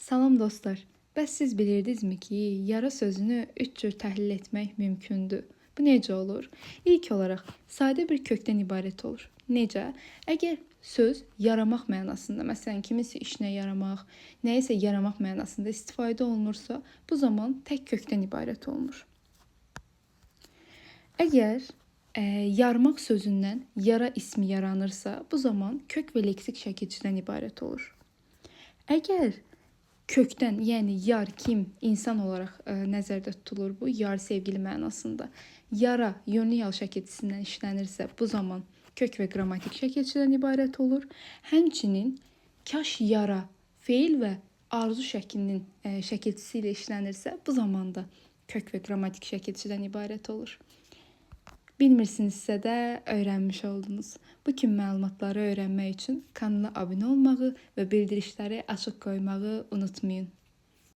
Salam dostlar. Bəs siz bilirdinizmi ki, yara sözünü üç cür təhlil etmək mümkündür? Bu necə olur? İlk olaraq sadə bir kökdən ibarət olur. Necə? Əgər söz yaramaq mənasında, məsələn, kimisə işinə yaramaq, nəyisə yaramaq mənasında istifadə olunursa, bu zaman tək kökdən ibarət olunur. Əgər yarmaq sözündən yara ismi yaranırsa, bu zaman kök və leksik şəkilçidən ibarət olur. Əgər kökdən, yəni yar kim, insan olaraq nəzərdə tutulur bu, yar sevgili mənasında. Yara yönlü yal şəkilçisindən işlənirsə, bu zaman kök və qrammatik şəkilçidən ibarət olur. Həmçinin kaş yara feil və arzu şəklinin şəkilçisi ilə işlənirsə, bu zaman da kök və qrammatik şəkilçidən ibarət olur. Bilmirsinizsə də öyrənmiş oldunuz. Bu kimi məlumatları öyrənmək üçün kanala abunə olmağı və bildirişləri açıq qoymağı unutmayın.